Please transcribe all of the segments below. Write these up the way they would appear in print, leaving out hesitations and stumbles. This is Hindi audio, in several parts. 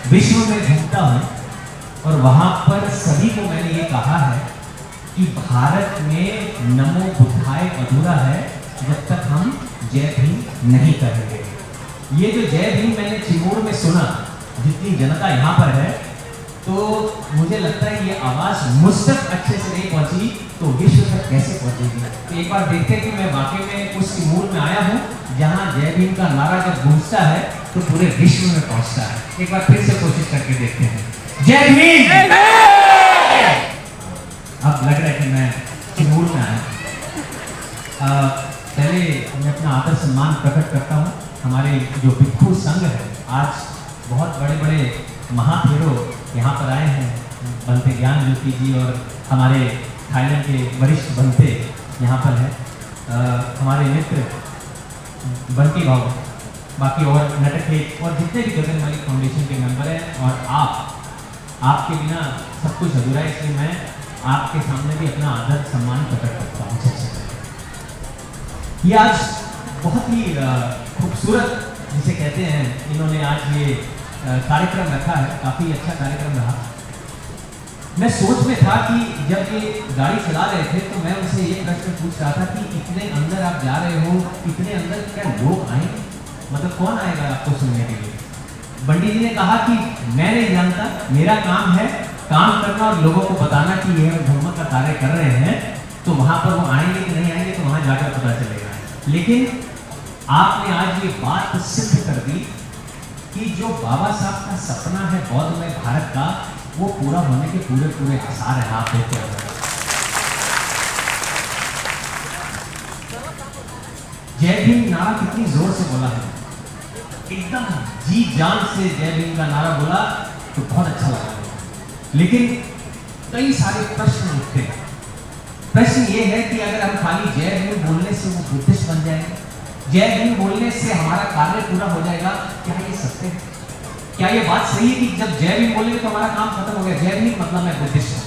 विश्व में घूमता हूँ और वहां पर सभी को मैंने ये कहा है कि भारत में नमो बुद्धाय अधूरा है जब तक हम जय भीम नहीं करेंगे। ये जो जय भीम मैंने चिमूर में सुना, जितनी जनता यहाँ पर है, तो मुझे लगता है ये आवाज मुझ तक अच्छे से नहीं पहुंची तो विश्व तक कैसे पहुंचेगी। तो एक बार देखते हैं कि मैं वाकई में उस चिमूर में आया हूँ जहाँ जय भीम का नारा जब गूंजता है तो पूरे विश्व में पहुंचता है। एक बार फिर से कोशिश करके देखते हैं, जय भीम। अब लग रहा है कि मैं चिमूर में आया। पहले मैं अपना आदर सम्मान प्रकट करता हूँ। हमारे जो भिक्षु संघ है, आज बहुत बड़े बड़े महाथेरो यहाँ पर आए हैं। बनते ज्ञान ज्योति जी और हमारे थाईलैंड के वरिष्ठ बनते यहाँ पर हैं। हमारे मित्र बंटी भाव, बाकी और नटक और जितने भी गगनमाली फाउंडेशन के मेंबर हैं, और आपके बिना सब कुछ अधूरा है, इसलिए मैं आपके सामने भी अपना आदर सम्मान प्रकट करता हूँ। ये आज बहुत ही खूबसूरत जिसे कहते हैं, इन्होंने आज ये कार्यक्रम रखा है, काफ़ी अच्छा कार्यक्रम रहा। मैं सोच में था कि जब ये गाड़ी चला रहे थे तो मैं उनसे ये प्रश्न पूछ रहा था कि इतने अंदर आप जा रहे हो, इतने अंदर क्या लोग आएंगे, मतलब कौन आएगा आपको सुनने के लिए। बंडी जी ने कहा कि मैं नहीं जानता, मेरा काम है काम करना और लोगों को बताना कि ये हम धर्म का कार्य कर रहे हैं, तो वहाँ पर वो आएंगे कि नहीं आएंगे तो वहाँ जाकर पता चलेगा। लेकिन आपने आज ये बात सिद्ध कर दी कि जो बाबा साहब का सपना है बौद्धमय भारत का, वो पूरा होने के पूरे पूरे आसार है। आप देखते हैं जय भीम नारा कितनी जोर से बोला है, एकदम जी जान से जय भीम का नारा बोला तो बहुत अच्छा लगा। लेकिन कई सारे प्रश्न उठते हैं। प्रश्न ये है कि अगर हम खाली जय भीम बोलने से वो बुद्धिस्ट बन जाएंगे, जय भीम बोलने से हमारा कार्य पूरा हो जाएगा, क्या ये सत्य है? क्या ये बात सही है कि जब जय भीम बोलेंगे तो हमारा काम खत्म हो गया, जय भीम मतलब मैं बुद्धिस्ट हूं?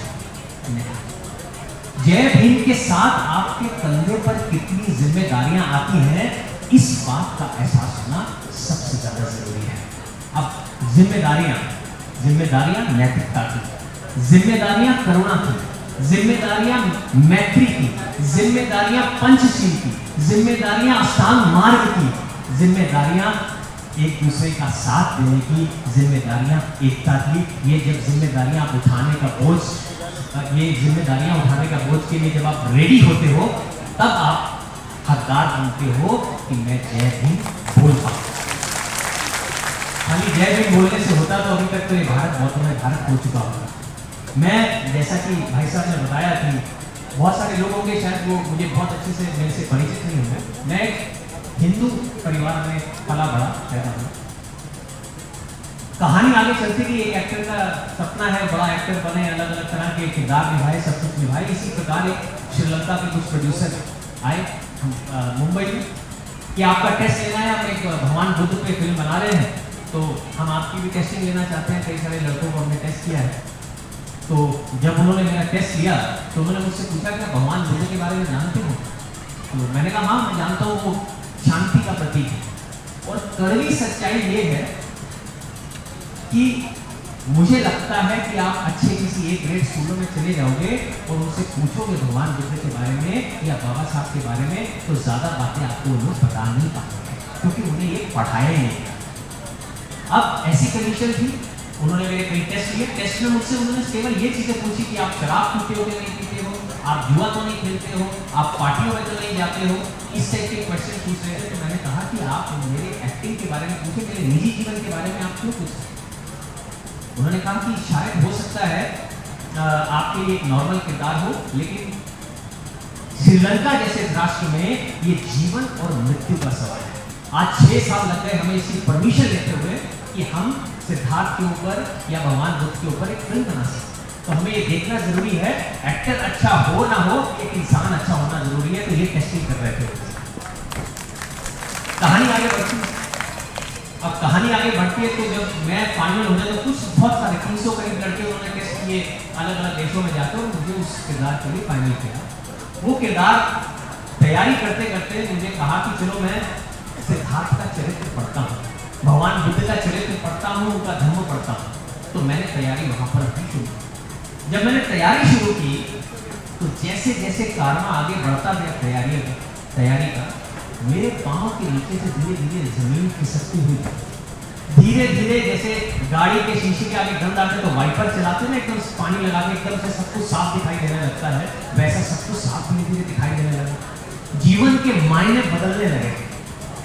जय भीम के साथ आपके कंधे पर कितनी जिम्मेदारियां आती हैं, इस बात का एहसास होना सबसे ज्यादा जरूरी है। अब जिम्मेदारियां नैतिकता की, जिम्मेदारियां करुणा की, जिम्मेदारियां मैत्री की, जिम्मेदारियां पंचशील की, जिम्मेदारियां अष्टांग मार्ग की, जिम्मेदारियां एक दूसरे का साथ देने की, जिम्मेदारियां एकता की। ये जब जिम्मेदारियां उठाने का बोझ, ये जिम्मेदारियां उठाने का बोझ के लिए जब आप रेडी होते हो, तब आप हकदार बनते हो कि मैं जय भीम बोल पाऊं। खाली जय भीम बोलने से होता तो अभी तक तो ये भारत बौद्धमय भारत हो चुका होगा। मैं जैसा कि भाई साहब ने बताया कि बहुत सारे लोग होंगे शायद वो मुझे बहुत अच्छे से मेरे से परिचित नहीं होंगे। मैं हिंदू परिवार में पला बड़ा पैदा हुआ। कहानी आगे चलती कि एक एक्टर का सपना है बड़ा एक्टर बने, अलग अलग तरह के किरदार निभाए, सब कुछ निभाए। इसी प्रकार एक श्रीलंका के कुछ प्रोड्यूसर आए मुंबई में कि आपका टेस्ट लेना है, हम एक भगवान बुद्ध पे फिल्म बना रहे हैं, तो हम आपकी भी टेस्टिंग लेना चाहते हैं। कई सारे लड़कों को हमने टेस्ट किया है। तो जब उन्होंने मेरा टेस्ट लिया तो उन्होंने मुझसे पूछा कि भगवान बुद्ध के बारे में जानते हो? तो मैंने कहा हाँ मैं जानता हूँ, वो शांति का प्रतीक है। और कड़वी सच्चाई ये है कि मुझे लगता है कि आप अच्छे किसी एक ग्रेड स्कूलों में चले जाओगे और उनसे पूछोगे भगवान बुद्ध के बारे में या बाबा साहब के बारे में, तो ज्यादा बातें आपको लोग बता नहीं पाएंगे, क्योंकि उन्हें ये पढ़ाया ही नहीं। अब ऐसी कंडीशन थी, उन्होंने मेरे कई टेस्ट लिए। टेस्ट में मुझसे उन्होंने केवल ये चीजें पूछी कि आप शराब पीते हो कि नहीं पीते हो, आप जुआ तो नहीं खेलते हो, आप पार्टियों में तो नहीं जाते हो, इस टाइप के क्वेश्चन पूछ रहे थे। तो मैंने कहा कि आप मेरे एक्टिंग के बारे में पूछे, मेरे निजी जीवन के बारे में आप क्यों पूछते? उन्होंने कहा कि शायद हो सकता है आपके लिए एक नॉर्मल किरदार हो, लेकिन श्रीलंका जैसे राष्ट्र में ये जीवन और मृत्यु का सवाल है। आज 6 साल लग गए हमें इसकी परमिशन लेते हुए कि हम सिद्धार्थ के ऊपर या भगवान बुद्ध के ऊपर एक फिल्म बना सकते। तो हमें ये देखना जरूरी है, एक्टर अच्छा हो ना हो, एक इंसान अच्छा होना जरूरी है। तो ये टेस्टिंग कर रहे थे। कहानी आगे बढ़ती है। अब कहानी आगे बढ़ती है तो जब मैं फाइनल हो जाए तो कुछ बहुत सारे 300 करीब लड़के उन्होंने टेस्ट किए अलग अलग देशों में जाकर, और मुझे उस किरदार के लिए फाइनल किया। वो किरदार तैयारी करते करते मुझे कहा कि चलो मैं सिद्धार्थ का चरित्र पढ़ता हूँ, भगवान बुद्ध का चरित्र पढ़ता हूँ, उनका धर्म तो मैंने तैयारी वहाँ पर भी शुरू की। जब मैंने तैयारी शुरू की तो जैसे जैसे कारवा आगे बढ़ता गया तैयारी का, मेरे पाँव के नीचे से धीरे धीरे जमीन खिसकती हुई, धीरे धीरे जैसे गाड़ी के शीशे के आगे गंद आते तो वाइपर चलाते ना, एकदम पानी लगा के एकदम से सब कुछ साफ दिखाई देने लगता है, वैसा सब कुछ साफ धीरे धीरे दिखाई देने लगा। जीवन के मायने बदलने लगे।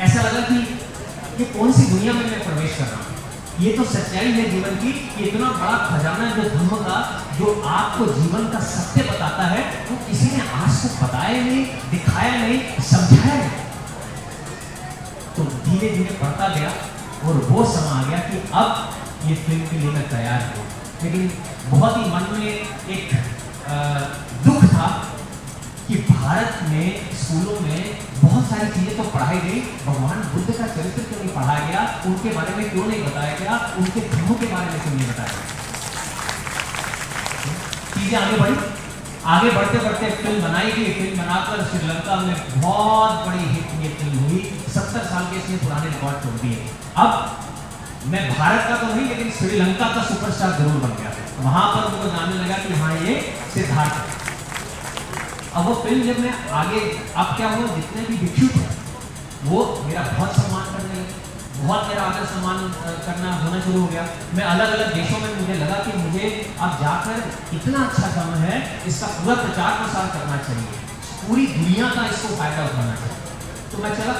ऐसा लगा कि ये कौन सी दुनिया में मैं प्रवेश कर रहा हूँ। ये तो सच्चाई है जीवन की, इतना बड़ा खजाना जो धर्म का, जो आपको जीवन का सत्य बताता है, वो किसी ने आज तक बताया नहीं, दिखाया नहीं, समझाया नहीं। तो धीरे धीरे बढ़ता गया और वो समय आ गया कि अब ये फिल्म के लिए मैं तैयार हूँ। लेकिन बहुत ही मन में एक दुख था कि भारत में स्कूलों में बहुत सारी चीजें तो पढ़ाई गई, भगवान बुद्ध का चरित्र क्यों नहीं पढ़ाया गया, उनके बारे में क्यों नहीं बताया गया, उनके धर्मों के बारे में क्यों नहीं बताया गया। चीजें आगे बढ़ी, आगे बढ़ते बढ़ते फिल्म बनाई गई। फिल्म बनाकर श्रीलंका में बहुत बड़ी हिट ये फिल्म हुई। 70 साल के इसने पुराने रिकॉर्ड तोड़ दिए। अब मैं भारत का तो नहीं, लेकिन श्रीलंका का सुपरस्टार जरूर बन गया। वहां पर उनको जानने लगा कि हाँ ये सिद्धार्थ है। अब वो फिल्म जब मैं आगे, अब क्या हुआ, जितने भी भिक्षु थे वो मेरा बहुत सम्मान करने लगे, बहुत मेरा आदर सम्मान करना होना शुरू हो गया। मैं अलग अलग देशों में, मुझे लगा कि मुझे अब जाकर इतना अच्छा समय है, इसका पूरा प्रचार प्रसार करना चाहिए, पूरी दुनिया का इसको फायदा उठाना चाहिए। तो मैं चला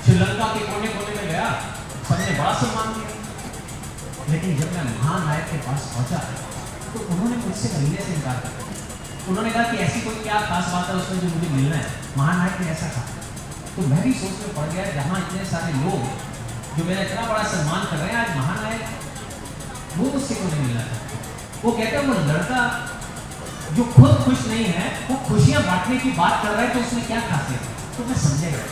श्रीलंका के कोने कोने में गया, सबने बड़ा सम्मान किया। लेकिन जब मैं महानायक के पास पहुंचा तो उन्होंने मुझसे मिलने से इनकार कर दिया। उन्होंने कहा कि ऐसी कोई क्या खास बात है उसमें जो मुझे मिलना है। महानायक ने ऐसा कहा। तो मैं भी सोच में पड़ गया, जहाँ इतने सारे लोग जो मेरा इतना बड़ा सम्मान कर रहे हैं, आज महानायक वो मुझसे क्यों नहीं मिलना था। वो कहते हैं वो लड़का जो खुद खुश नहीं है, वो खुशियां बांटने की बात कर रहा है, तो उसमें क्या खासियत है। तो मैं समझेगा।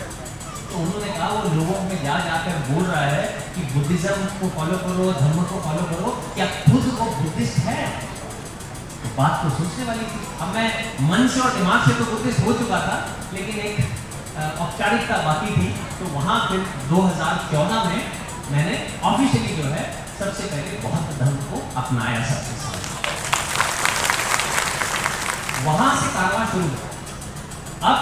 तो उन्होंने कहा वो लोगों में जा जाकर बोल रहा है कि बुद्धिज्म को फॉलो करो, धर्म को फॉलो करो, क्या खुद वो बुद्धिस्ट है। तो बात तो सोचने वाली थी। अब मैं मन से और दिमाग से तो बुद्धिस्ट हो चुका था, लेकिन एक औपचारिकता बाकी थी। तो वहाँ फिर 2014 में मैंने ऑफिशियली जो है सबसे पहले बौद्ध धर्म को अपनाया सबके साथ। वहाँ से कारवां शुरू हुआ। अब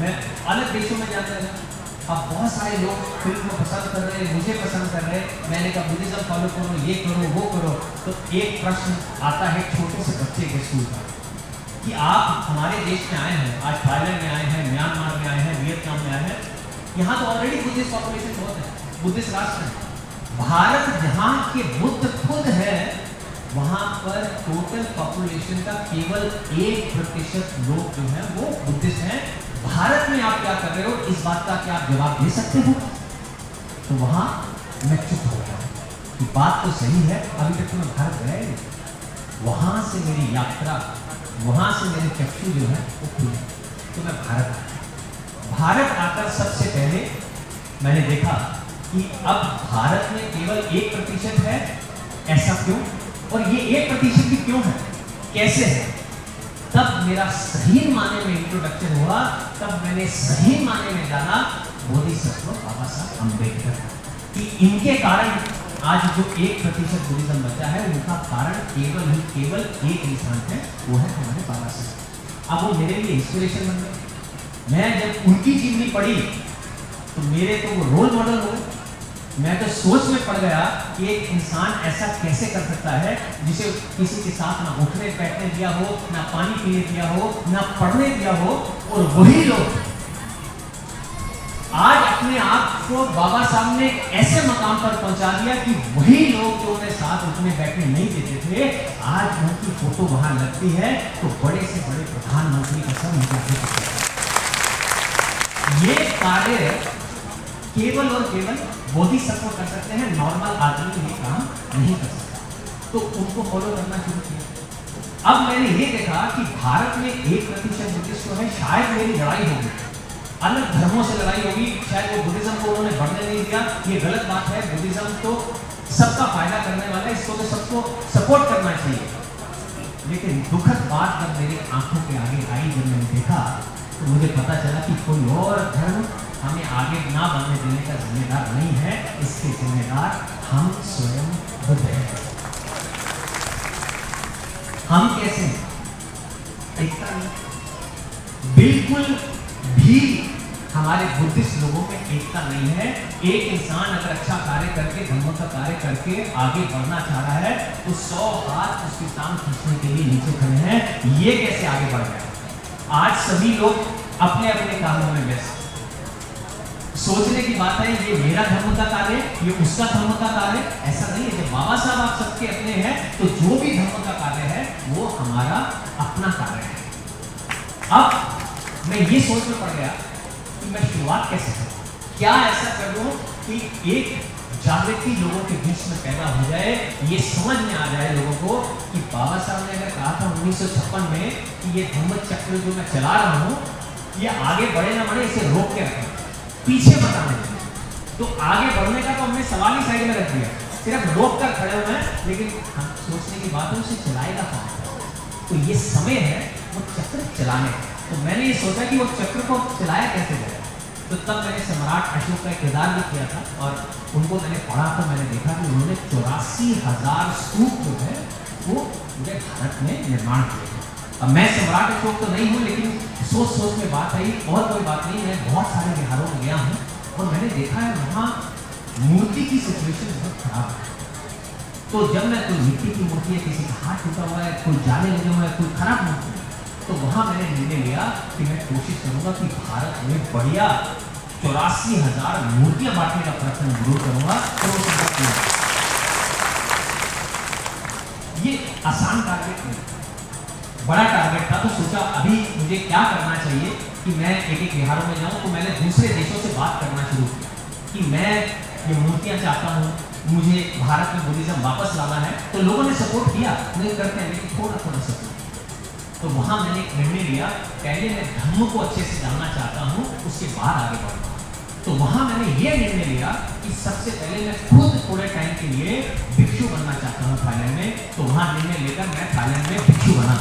मैं अलग देशों में जाता रहा। अब बहुत सारे लोग फिल्म को पसंद कर रहे, मुझे पसंद कर रहे। मैंने कहा बुद्धिज्म फॉलो करो, ये करो, वो करो। तो एक प्रश्न आता है छोटे से बच्चे के स्कूल का कि आप हमारे देश में आए हैं, आज थाईलैंड में आए हैं, म्यांमार में आए हैं, वियतनाम में आए हैं, यहाँ तो ऑलरेडी बुद्धिस्ट पॉपुलेशन बहुत है, बुद्धिस्ट राष्ट्र है। भारत जहाँ के बुद्ध खुद है, वहाँ पर टोटल पॉपुलेशन का केवल 1% लोग जो हैं वो बुद्धिस्ट हैं। भारत में आप क्या कर रहे हो, इस बात का क्या आप जवाब दे सकते हो। तो वहां मैं चुप हो गया कि बात तो सही है, अभी तक तो मैं भारत गया ही नहीं। वहां से मेरी यात्रा, वहां से मेरे चक्षु जो है वो खुले। तो मैं भारत आकर सबसे पहले मैंने देखा कि अब भारत में केवल 1% है। ऐसा क्यों, और ये 1% भी क्यों है, कैसे है। तब मेरा सही माने में इंट्रोडक्शन हुआ, तब मैंने सही माने में जाना बोधिसत्व बाबा साहब अम्बेडकर कि इनके कारण आज जो 1% बुद्धिज्म बचा है, उनका कारण केवल एक इंसान है, वो है हमारे बाबा साहब। अब वो मेरे लिए इंस्पिरेशन बन गए। मैं जब उनकी जीवनी पढ़ी तो मेरे तो वो रोल मॉडल हो गए। मैं तो सोच में पड़ गया कि एक इंसान ऐसा कैसे कर सकता है जिसे किसी के साथ ना उठने बैठने दिया हो, ना पानी पीने दिया हो, ना पढ़ने दिया हो, और वही लोग आज अपने आप को बाबा साहब ने ऐसे मकाम पर पहुंचा दिया कि वही लोग जो उन्हें साथ उठने बैठने नहीं देते थे, आज उनकी फोटो वहां लगती है तो बड़े से बड़े प्रधानमंत्री का सब उनका ये कार्य केवल और केवल बोधिसत्व कर सकते हैं, नॉर्मल आदमी ये काम नहीं कर सकता। तो उनको फॉलो करना शुरू किया। अब मैंने ये देखा कि भारत में 1% बुद्धिस्ट है, शायद मेरी लड़ाई होगी, अलग धर्मों से लड़ाई होगी, शायद वो बुद्धिज्म को उन्होंने बढ़ने नहीं दिया। ये गलत बात है। बुद्धिज्म तो सबका फायदा करने वाला है, इसको तो सबको सपोर्ट करना चाहिए। लेकिन दुखद बात जब मेरी आंखों के आगे आई, जब मैंने देखा तो मुझे पता चला कि कोई और धर्म हमें आगे ना बढ़ने देने का जिम्मेदार नहीं है, इसके जिम्मेदार हम स्वयं खुद हैं। हम कैसे हैं? एकता नहीं, बिल्कुल भी हमारे बुद्धिस्ट लोगों में एकता नहीं है। एक इंसान अगर अच्छा कार्य करके, धर्म का कार्य करके आगे बढ़ना चाह रहा है तो 100 हाथ उसकी टांग खींचने के लिए नीचे खड़े हैं। ये कैसे आगे बढ़ गया? आज सभी लोग अपने अपने कामों में व्यस्त। सोचने की बात है ये मेरा धर्म का कार्य, ये उसका धर्म का कार्य, ऐसा नहीं है। जब बाबा साहब आप सबके अपने हैं तो जो भी धर्म का कार्य है वो हमारा अपना कार्य है। अब मैं ये सोच में पड़ गया कि मैं शुरुआत कैसे करूं, क्या ऐसा करूं कि एक जागृति लोगों के बीच में पैदा हो जाए, ये समझ में आ जाए लोगों को कि बाबा साहब ने अगर कहा था 1956 में कि ये धम्म चक्र जो मैं चला रहा हूं ये आगे बढ़े ना बढ़े, इसे रोक के रखें, पीछे बताने दें। तो आगे बढ़ने का तो हमने सवाल ही साइड में रख दिया, सिर्फ रोक कर खड़े हुए हैं, लेकिन हम सोचने की बात है उसे चलाएगा कौन? तो ये समय है वो चक्र चलाने का। तो मैंने ये सोचा कि वो चक्र को चलाया कैसे जाए। तो तब मैंने सम्राट अशोक का किरदार भी किया था और उनको मैंने पढ़ा तो मैंने देखा कि उन्होंने 84,000 स्तूप जो है वो पूरे भारत में निर्माण किए थे। अब मैं सम्राट अशोक तो नहीं हूँ, लेकिन सोच में बात आई, और कोई बात नहीं, मैं बहुत सारे बिहारों में गया हूँ और मैंने देखा है वहाँ मूर्ति की सिचुएशन बहुत खराब है। तो जब मैं कोई मिट्टी की मूर्ति है, किसी का हाथ टूटा हुआ है, कोई जाले लगे हुए हैं, कोई खराब मूर्ति है, तो वहाँ मैंने निर्णय लिया कि मैं कोशिश करूँगा कि भारत में बढ़िया 84,000 मूर्तियाँ बांटने का प्रयत्न जरूर करूँगा। तो ये आसान टारगेट नहीं, बड़ा टारगेट था। तो सोचा अभी मुझे क्या करना चाहिए कि मैं एक बिहारों में जाऊं। तो मैंने दूसरे देशों से बात करना शुरू किया कि मैं ये मूर्तियां चाहता हूं, मुझे भारत में बुद्धिज्म वापस लाना है। तो लोगों ने सपोर्ट किया, नहीं करते हैं लेकिन थोड़ा थोड़ा सपोर्ट। तो वहां मैंने एक निर्णय लिया, पहले मैं धर्म को अच्छे से जानना चाहता हूँ, उसके बाद आगे बढ़ूंगा। तो वहां मैंने ये निर्णय लिया कि सबसे पहले मैं खुद थोड़े टाइम के लिए भिक्षु बनना चाहता हूँ थाईलैंड में। तो वहां निर्णय लेकर मैं थाईलैंड में भिक्षु बना।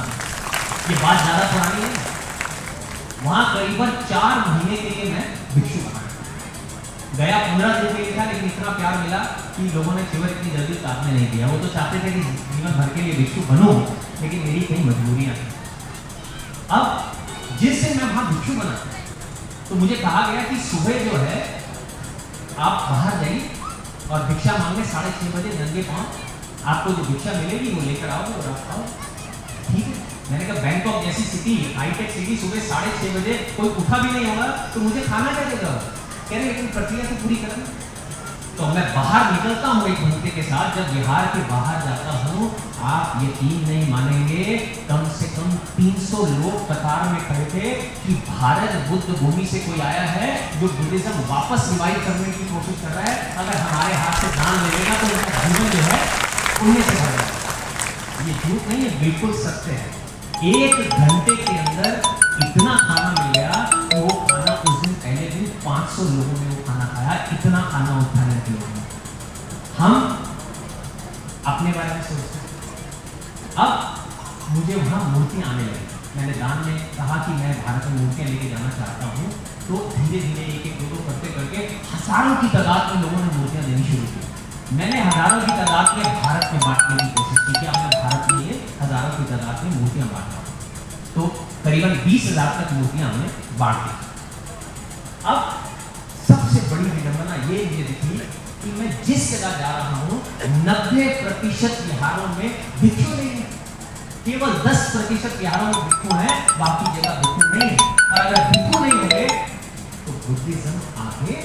ये बात ज्यादा पुरानी है, वहां करीबन 4 महीने के लिए मैं भिक्षु बना गया। 15 दिन के लिए था, लेकिन इतना प्यार मिला कि लोगों ने केवल इतनी जल्दी काटने नहीं दिया। वो तो चाहते थे कि जीवन भर के लिए भिक्षु बनूं, लेकिन मेरी कई मजबूरियां थी। अब जिससे मैं वहां भिक्षु बना तो मुझे कहा गया कि सुबह जो है आप बाहर जाइए और भिक्षा मांगे 6:30 बजे नंगे पांव, आपको जो भिक्षा मिलेगी वो लेकर आओगे और आप खाओ। ठीक है, मैंने कहा बैंकॉक जैसी सिटी, हाईटेक सिटी, सुबह 6:30 बजे कोई उठा भी नहीं होगा तो मुझे खाना क्या देगा? कह रहे लेकिन प्रक्रिया तो पूरी करना। तो मैं बाहर निकलता हूँ एक घंटे के साथ, जब बिहार के बाहर जाता हूँ, आप यकीन नहीं मानेंगे, कम से कम 300 लोग कतार में खड़े थे कि भारत बुद्ध भूमि से कोई आया है जो बुद्धिज्म वापस रिवाइव करने की कोशिश कर रहा है। अगर हमारे हाथ से दान मिलेगा तो उनका जीवन जो है उनमें से भर जाएगा। ये झूठ नहीं है, बिल्कुल सत्य है। 1 घंटे के अंदर इतना खाना मिल गया कि वो खाना उस दिन पहले दिन 500 लोगों ने वो खाना खाया। इतना खाना उठाने के लोगों ने। हम अपने बारे में सोचते हैं। अब मुझे वहाँ मूर्तियाँ आने लगी। मैंने दान में कहा कि मैं भारत में मूर्तियाँ लेके जाना चाहता हूँ। तो धीरे धीरे एक दो करते करके हजारों की तादाद में लोगों ने मूर्तियाँ देनी शुरू की। मैंने हजारों की तादाद में भारत में बांटने की कोशिश की कि अब मैं भारत में ये हजारों की तादाद में मूर्तियाँ बांट रहा हूँ। तो करीबन 20,000 तक मूर्तियाँ हमने बांट दी। अब सबसे बड़ी विडंबना ये मुझे दिखी कि मैं जिस जगह जा रहा हूँ 90% बिहारों में भिक्षु नहीं है, केवल 10% बिहारों में भिक्षु है, बाकी जगह भिक्षु नहीं है। और अगर भिक्षु नहीं होंगे तो बुद्धिज्म आगे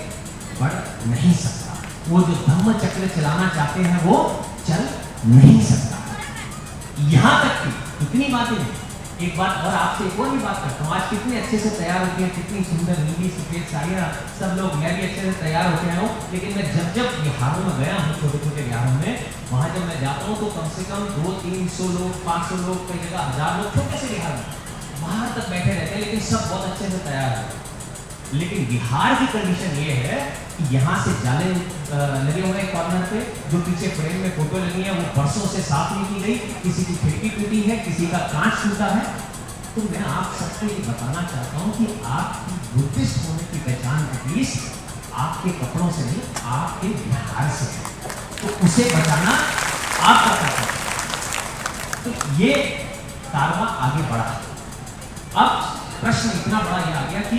बढ़ नहीं सकता। वो जो धम्म चक्र चलाना चाहते हैं वो चल नहीं सकता। यहां तक कि इतनी बातें नहीं, एक बात और आपसे एक और भी बात करता हूँ। आज कितने अच्छे से तैयार होते हैं, कितनी सुंदर नीली सफेद साड़ियाँ, सब लोग, मैं भी अच्छे से तैयार होते हैं। लेकिन मैं जब बिहारों में गया हूँ, छोटे छोटे बिहारों में, वहाँ जब मैं जाता हूँ तो कम से कम 200-300 लोग, 500 लोग, कई जगह 1000 लोग छोटे से बिहार में बाहर तक बैठे रहते हैं, लेकिन सब बहुत अच्छे से तैयार है। लेकिन बिहार की कंडीशन ये है कि यहाँ से जाले लगे हुए हैं कॉर्नर पे, जो पीछे फ्रेम में फोटो लगी है वो बरसों से साफ नहीं की गई, किसी की खिड़की टूटी है, किसी का कांच टूटा है। तो मैं आप सबको ये बताना चाहता हूँ कि आपकी बुद्धिस्ट होने की पहचान एटलीस्ट आपके कपड़ों से नहीं, आपके बिहार से है। तो उसे बचाना आपका कर्तव्य है। तो ये कारवां आगे बढ़ा। अब प्रश्न इतना बड़ा ये आ गया कि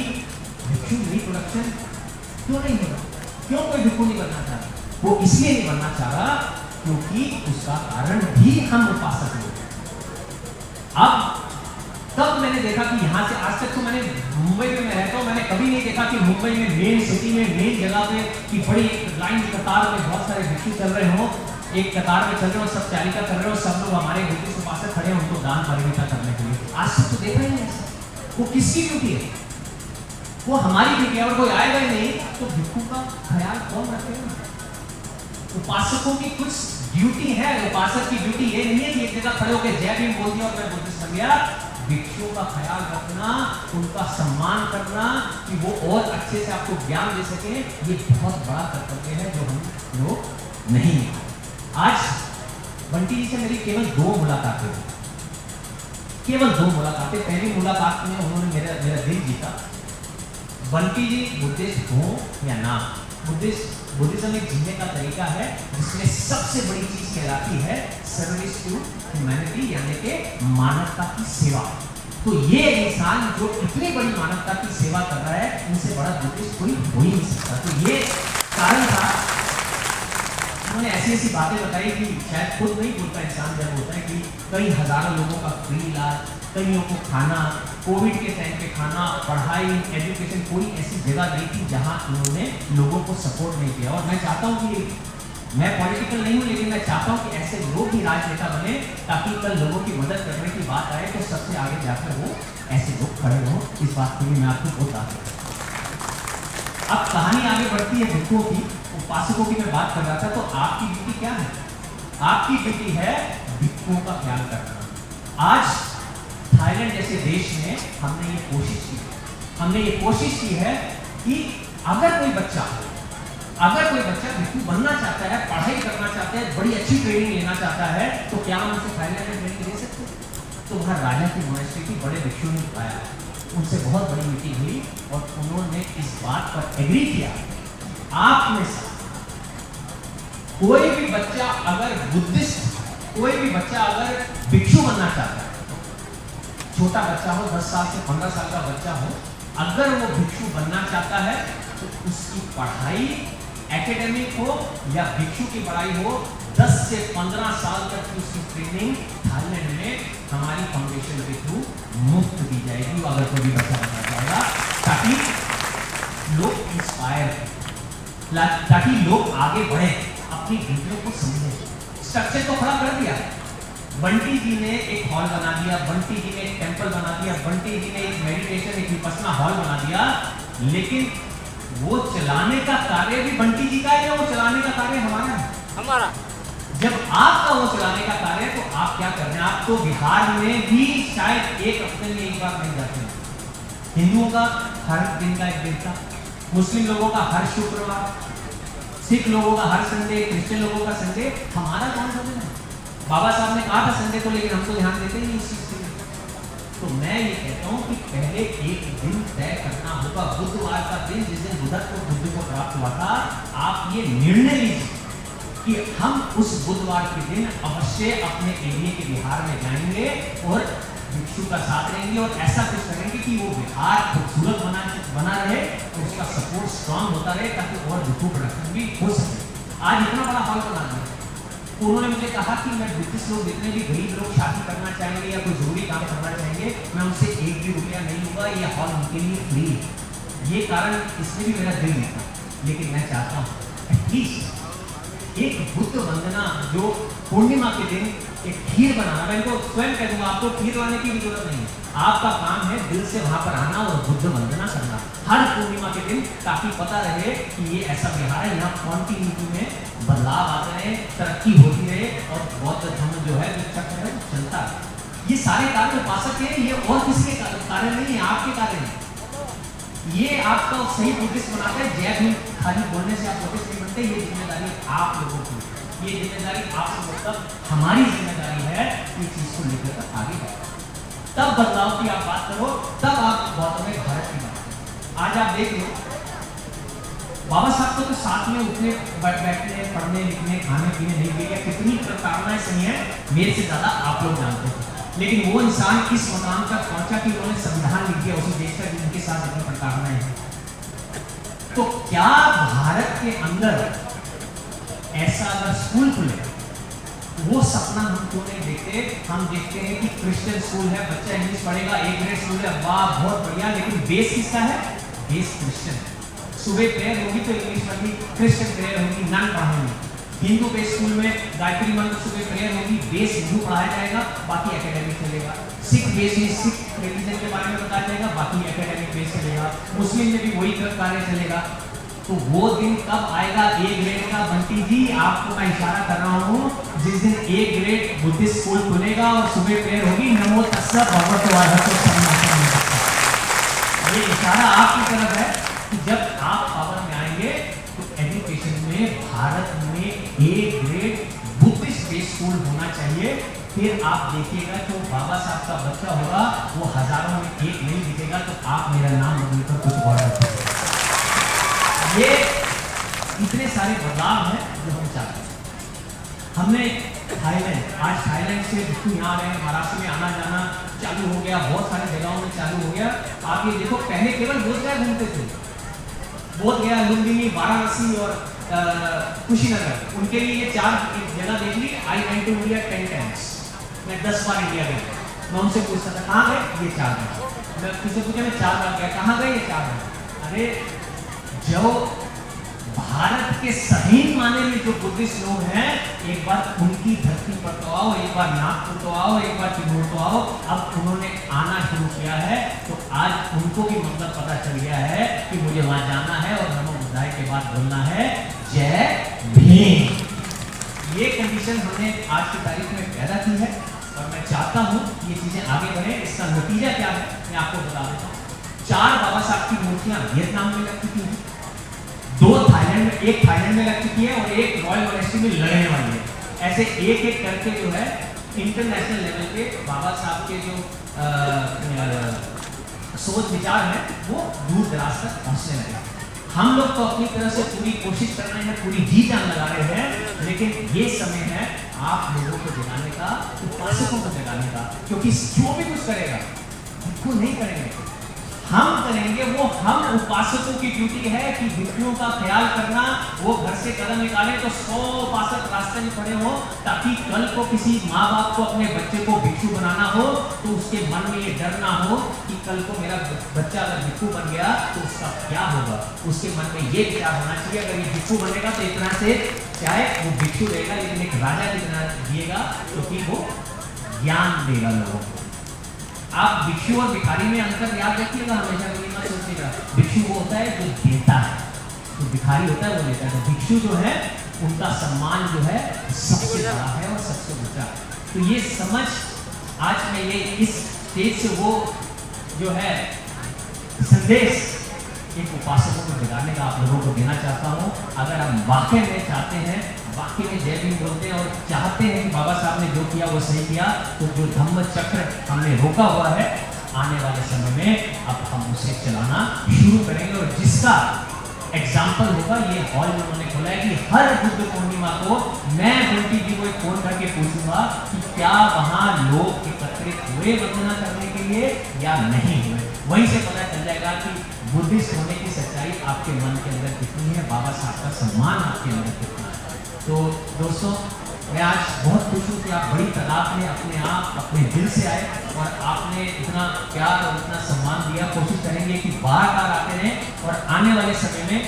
भिक्षु रिप्रोडक्शन क्यों नहीं हो रहा, क्यों कोई भिक्षु नहीं बनना चाह रहा? वो इसलिए नहीं बनना चाह रहा क्योंकि उसका कारण भी हम उपासक लोग। अब तब मैंने देखा कि यहाँ से आज तक तो मैंने मुंबई में मैं रहता हूँ, मैंने कभी नहीं देखा कि मुंबई में मेन सिटी में मेन जगह पे कि बड़ी लाइन कतार में बहुत सारे भिक्षु चल रहे हो, एक कतार में चल रहे हो, सब चालिका कर रहे हो, सब लोग हमारे भिक्षु के पास खड़े हैं उनको दान परिणीता करने के लिए। आज तक तो देखा ही नहीं ऐसा। वो किसकी ड्यूटी है? वो हमारी ड्यूटी है। और कोई आएगा ही नहीं तो भिक्षु का ख्याल कौन रखेगा? उपासकों की कुछ ड्यूटी है। उपासक की ड्यूटी ये नहीं है कि एक जगह खड़े होकर जय भीम बोल दिया और मैं बुद्धिस्ट बन गया। भिक्षुओं का ख्याल रखना, उनका सम्मान करना कि वो और अच्छे से आपको ज्ञान दे सके, ये बहुत बड़ा कर्तव्य है जो हम लोग नहीं है। आज बंटी जी से मेरी केवल 2 मुलाकातें हुई, केवल 2 मुलाकातें। पहली मुलाकात में उन्होंने मेरा दिल जीता। बंटी जी बुद्धिस्ट हो या ना, बुद्धिज्म एक जीने का तरीका है जिसमें सबसे बड़ी चीज कहलाती है सर्विस टू ह्यूमैनिटी, यानी कि मानवता की सेवा। तो ये इंसान जो इतनी बड़ी मानवता की सेवा कर रहा है, उनसे बड़ा बुद्धिस्ट कोई हो ही नहीं सकता। तो ये कारण था। उन्होंने ऐसी बातें बताई कि शायद खुद नहीं बोलता इंसान जब होता है कि कई हजारों लोगों का फ्री इलाज, कईयों को खाना, कोविड के टाइम पे खाना, पढ़ाई, एजुकेशन, कोई ऐसी जगह नहीं थी जहां उन्होंने लोगों को सपोर्ट नहीं किया। और मैं चाहता हूं कि मैं पॉलिटिकल नहीं हूं, लेकिन मैं चाहता हूं कि ऐसे लोग ही राजनेता बने ताकि कल लोगों की मदद करने की बात आए तो सबसे आगे जाकर वो ऐसे लोग खड़े हों। इस बात के लिए मैं आपको बहुत आभारी हूं। अब कहानी आगे बढ़ती है भिक्षुओं की, उपासकों की मैं बात कर रहा था। तो आपकी ड्यूटी क्या है? आपकी ड्यूटी है भिक्षुओं का ख्याल करना। आज थाईलैंड जैसे देश में हमने ये कोशिश की है कि अगर कोई बच्चा भिक्षु बनना चाहता है, पढ़ाई करना चाहता है, बड़ी अच्छी ट्रेनिंग लेना चाहता है, तो क्या हम उसे थाईलैंड में ट्रेनिंग दे सकते हैं? तो वहाँ राजा की मोनेस्ट्री की बड़े भिक्षुओं ने बताया, उनसे बहुत बड़ी मीटिंग हुई और उन्होंने इस बात पर एग्री किया, आप में से कोई भी बच्चा अगर भिक्षु बनना चाहता है, छोटा बच्चा हो, 10 साल से 15 साल का बच्चा हो, अगर वो भिक्षु बनना चाहता है तो उसकी पढ़ाई एकेडमिक हो या भिक्षु की पढ़ाई हो, 10 से 15 साल तक की उसकी ट्रेनिंग थाईलैंड में हमारी फाउंडेशन के थ्रू मुफ्त दी जाएगी अगर कोई बच्चा बनना चाहेगा, ताकि लोग इंस्पायर, ताकि लोग आगे बढ़े, अपनी ड्यूटियों को समझें। स्ट्रक्चर तो खड़ा कर दिया, बंटी जी ने एक हॉल बना दिया, बंटी जी ने एक टेंपल बना दिया, बंटी जी ने एक मेडिटेशन, एक विपस्सना हॉल बना दिया, लेकिन वो चलाने का कार्य भी बंटी जी का है या वो चलाने का कार्य हमारा? जब आपका वो चलाने का कार्य है तो आप क्या कर रहे हैं? आप तो बिहार में भी शायद एक हफ्ते में एक बार नहीं जाते। हिंदुओं का हर दिन का एक दिन था, मुस्लिम लोगों का हर शुक्रवार, सिख लोगों का हर संडे, क्रिश्चियन लोगों का संडे, हमारा कौन सा दिन है? बाबा साहब ने कहा था संडे को, लेकिन हम तो ध्यान देते ही नहीं इस चीज के लिए। तो मैं ये कहता हूँ कि पहले एक दिन तय करना होगा, बुधवार का दिन, जिस दिन बुद्ध को प्राप्त हुआ था, आप ये निर्णय लीजिए कि हम उस बुधवार के दिन अवश्य अपने एरिया के बिहार में जाएंगे और भिक्षु का साथ रहेंगे और ऐसा कुछ करेंगे कि वो बिहार खूबसूरत बना रहे और उसका सपोर्ट स्ट्रांग होता रहे, ताकि और भिक्षु प्रोडक्शन भी हो सके। आज इतना बड़ा हॉल बना दिया। उन्होंने मुझे कहा कि मैं बुद्धिस्ट लोग, जितने भी गरीब लोग शादी करना चाहेंगे या कोई जरूरी काम करना चाहेंगे, मैं उनसे 1 भी रुपया नहीं लूंगा, ये हॉल उनके लिए फ्री है। ये कारण इसमें भी मेरा दिल नहीं था, लेकिन मैं चाहता हूँ एटलीस्ट एक बुद्ध वंदना, जो पूर्णिमा के दिन एक खीर बनाना, मैं इनको स्वयं कह दूंगा, आपको खीर लाने की भी जरूरत नहीं है, आपका काम है दिल से वहां पर आना और बुद्ध वंदना करना हर पूर्णिमा के दिन, ताकि पता रहे कि ये ऐसा बिहार है, यहाँ कॉन्टिन्यूटी में बदलाव आते रहे, तरक्की होती रहे और बौद्ध धर्म जो है जो चक्र है चलता है। ये सारे कार्य उपासक है, ये और किसी के कार्य नहीं है, आपके कार्य है। ये आपका सही बुद्धिस्ट बनाते हैं। जय भीम खाली बोलने से आप बुद्धिस्ट नहीं बनते, ये जिम्मेदारी आप लोगों की, ये जिम्मेदारी आपसे मतलब हमारी जिम्मेदारी है कि इस चीज को लेकर आगे बढ़े। तब बदलाव की आप बात करो, तब आप बौद्ध में भारत की बात करो। आज आप देख लो, बाबा साहब को तो साथ में उठने बैठने, पढ़ने लिखने, खाने पीने नहीं दिया, कितनी प्रताड़नाएं सही है, मेरे से ज्यादा आप लोग जानते हैं। लेकिन वो इंसान इस मकाम तक पहुंचा कि उन्होंने संविधान लिख दिया उसी देश का जिनके साथ इतनी प्रताड़नाएं हैं। तो क्या भारत के अंदर ऐसा अगर स्कूल खुले, वो सपना हम क्यों नहीं देखते? हम देखते हैं कि क्रिश्चियन स्कूल है, बच्चा इंग्लिश पढ़ेगा, ए ग्रेड स्कूल है, वाह बहुत बढ़िया, लेकिन बेस किसका है? बेस क्रिश्चियन है। सुबह प्रेयर होगी तो इंग्लिश पढ़नी, क्रिश्चियन प्रेयर होगी, नन पढ़ेंगे। हिंदू बेस स्कूल में गायत्री मंत्र सुबह प्रेयर होगी, बेस हिंदू पढ़ाया जाएगा, बाकी एकेडमिक चलेगा। सिख बेस में सिख रिलीजन के बारे में बताया जाएगा, बाकी एकेडमिक बेस चलेगा। मुस्लिम में भी वही कार्य चलेगा। तो वो दिन कब आएगा ए ग्रेड का? बंटी जी आपको मैं इशारा कर रहा हूँ, जिस दिन ए ग्रेड बुद्धिस्ट स्कूल खुलेगा और सुबह प्रेयर होगी, नमो तस्सा भगवतो अरहतो सम्मा। ये इशारा आपकी तरफ है कि जब आप पावर में आएंगे तो एजुकेशन में भारत में A grade Buddhist base school होना चाहिए। फिर आप देखिएगा जो बाबा साहब का बच्चा होगा वो हजारों में एक नहीं दिखेगा, तो आप मेरा नाम बदलकर कुछ और रखिए। ये इतने सारे बदलाव हैं जो हम चाहते हैं। हमने थाईलैंड, आज थाईलैंड से यहाँ आ रहे हैं, महाराष्ट्र में आना जाना चालू हो गया, बहुत सारी जगहों में चालू हो गया। आप ये देखो, पहले केवल बोधगया घूमते थे, बोधगया, लुम्बिनी, वाराणसी और कुशीनगर, उनके लिए ये 4 जगह देख ली। I went to India 10 times, मैं 10 बार इंडिया गया। मैं उनसे पूछता था कहाँ गए? ये 4 बार। मैं किसी पूछा मैं 4 बार गया, कहाँ गए? ये 4 बार। अरे जो भारत के सही माने में जो बुद्धिस्ट लोग हैं, एक बार उनकी धरती पर तो आओ, एक बार नागपुर तो आओ, एक बार तिरुपति तो आओ। अब उन्होंने आना शुरू किया है, तो आज उनको भी मतलब पता चल गया है कि मुझे वहां जाना है और नमो बुद्धाय के बाद बोलना है जय भीम। ये कंडीशन हमने आज की तारीख में पैदा की है और मैं चाहता हूँ ये चीजें आगे बढ़े। इसका नतीजा क्या है मैं आपको बता देता हूँ। 4 बाबा साहब की मूर्तियां वियतनाम में लग चुकी हैं, 2 थाईलैंड में, एक थाईलैंड में लग चुकी है और एक रॉयल मोनेस्ट्री में लगने वाली है। ऐसे एक एक करके जो है इंटरनेशनल लेवल पे बाबा साहब के जो सोच विचार है वो दूर दराज तक पहुंचने लगे। हम लोग तो अपनी तरह से पूरी कोशिश कर रहे हैं, पूरी जी जान लगा रहे हैं, लेकिन ये समय है आप लोगों को जगाने का, उपासकों को जगाने का। क्योंकि जो भी कुछ करेगा वो नहीं करेंगे, हम करेंगे। वो हम उपासकों की ड्यूटी है कि भिक्षुओं का ख्याल करना। वो घर से कदम निकाले तो 100 उपासक रास्ते में खड़े हो, ताकि कल को किसी माँ बाप को अपने बच्चे को भिक्षु बनाना हो तो उसके मन में ये डर ना हो कि कल को मेरा बच्चा अगर भिक्षु बन गया तो उसका क्या होगा। उसके मन में ये विचार होना चाहिए, अगर ये भिक्षु बनेगा तो इतना से चाहे वो भिक्षु रहेगा लेकिन एक राजा की तरह जिएगा, क्योंकि वो ज्ञान देगा लोगों को। आप भिक्षु और भिखारी में अंतर याद रखिएगा हमेशा, कोई मत सोचिएगा। भिक्षु वो होता है जो देता है, तो भिखारी होता है वो लेता है। तो भिक्षु जो है उनका सम्मान जो है सबसे बड़ा है और सबसे ऊंचा। तो ये समझ आज मैं ये इस स्टेज से वो जो है संदेश एक उपासकों को जगाने का आप लोगों को देना चाहता हूँ। अगर हम वाकई में चाहते हैं, वाकई में जय भीम बोलते हैं और चाहते हैं कि बाबा साहब ने जो किया वो सही किया, तो जो धम्म चक्र हमने रोका हुआ है आने वाले समय में अब हम उसे चलाना शुरू करेंगे। और जिसका एग्जाम्पल होगा, ये हॉल में उन्होंने खोला है कि हर बुद्ध पूर्णिमा को मैं बंटी जी को एक फोन करके पूछूंगा कि क्या वहाँ लोग एकत्रित हुए वंदना करने के लिए या नहीं हुए। वहीं से पता चल जाएगा कि बुद्धिस्ट होने की सच्चाई आपके मन के अंदर कितनी है, बाबा साहब का सम्मान आपके अंदर कितना है। तो दोस्तों, मैं आज बहुत खुश हूँ कि आप बड़ी तादाद में अपने आप अपने दिल से आए और आपने इतना प्यार और इतना सम्मान दिया। कोशिश करेंगे कि बार बार आते रहें और आने वाले समय में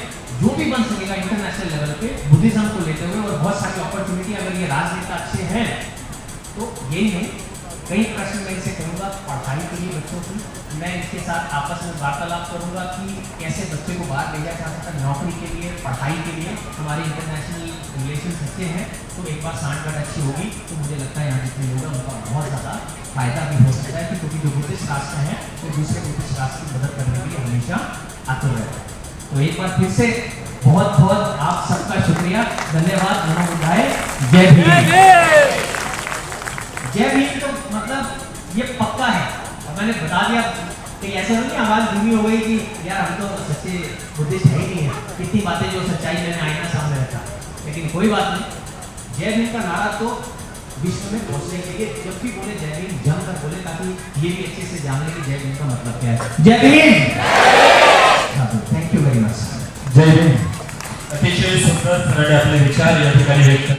जो भी बन सकेगा इंटरनेशनल लेवल पे बुद्धिज्म को लेते हुए, और बहुत सारी अपॉर्चुनिटी, अगर ये राजनेता अच्छे हैं तो यही नहीं, कई प्रश्न मैं इनसे करूँगा पढ़ाई के लिए बच्चों की। मैं इसके साथ आपस में वार्तालाप करूँगा कि कैसे बच्चे को बाहर भेजा जा सकता है नौकरी के लिए, पढ़ाई के लिए। हमारे इंटरनेशनल रिलेशन अच्छे हैं तो एक बार सांठगांठ अच्छी होगी तो मुझे लगता है यहाँ जितने लोग हैं उनका बहुत ज़्यादा फायदा भी हो सकता है, कि क्योंकि जो बुद्धिस्ट राष्ट्र हैं वो दूसरे बुद्धिस्ट राष्ट्र की मदद करने के लिए हमेशा आतुर रहते हैं। तो एक बार फिर से बहुत बहुत आप सबका शुक्रिया, धन्यवाद। नमो बुद्धाय, जय भीम। जय भीम तो मतलब ये पक्का है, और मैंने बता दिया कि ऐसा नहीं आवाज़ धीमी हो गई कि यार हम तो सच्चे बुद्धिस्ट है ही नहीं है, कितनी बातें जो सच्चाई मैंने आईना सामने रखा। लेकिन कोई बात नहीं, जय भीम का नारा तो विश्व में पहुंचने के लिए जब भी बोले जय भीम जमकर बोले। ये भी अच्छे से जान लें कि जय भीम का मतलब क्या है। जय Bhim. Thank you very much. जय भीम। अतिशय सुंदर सरळे आपले विचार या ठिकाणी व्यक्त